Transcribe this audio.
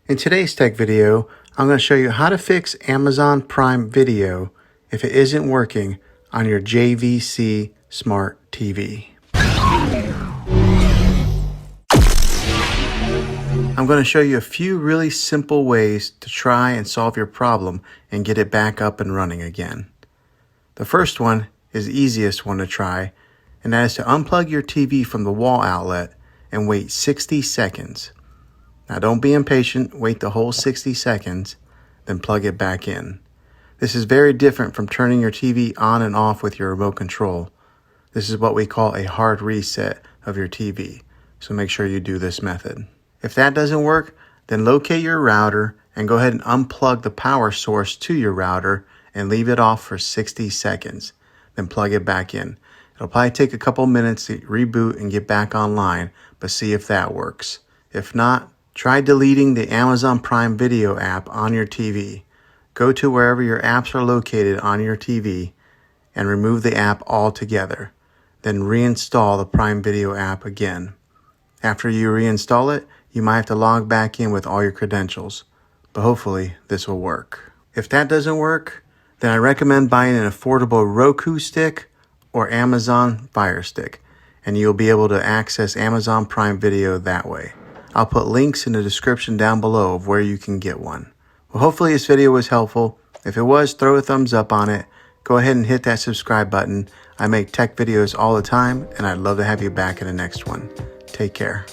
In today's tech video, I'm going to show you how to fix Amazon Prime Video if it isn't working on your JVC Smart TV. I'm going to show you a few really simple ways to try and solve your problem and get it back up and running again. The first one is the easiest one to try, and that is to unplug your TV from the wall outlet and wait 60 seconds. Now don't be impatient, wait the whole 60 seconds, then plug it back in. This is very different from turning your TV on and off with your remote control. This is what we call a hard reset of your TV, so make sure you do this method. If that doesn't work, then locate your router and go ahead and unplug the power source to your router and leave it off for 60 seconds, then plug it back in. It'll probably take a couple minutes to reboot and get back online, but see if that works. If not, try deleting the Amazon Prime Video app on your TV. Go to wherever your apps are located on your TV and remove the app altogether. Then reinstall the Prime Video app again. After you reinstall it, you might have to log back in with all your credentials, but hopefully this will work. If that doesn't work, then I recommend buying an affordable Roku stick or Amazon Fire Stick, and you'll be able to access Amazon Prime Video that way. I'll put links in the description down below of where you can get one. Well, hopefully this video was helpful. If it was, throw a thumbs up on it. Go ahead and hit that subscribe button. I make tech videos all the time, and I'd love to have you back in the next one. Take care.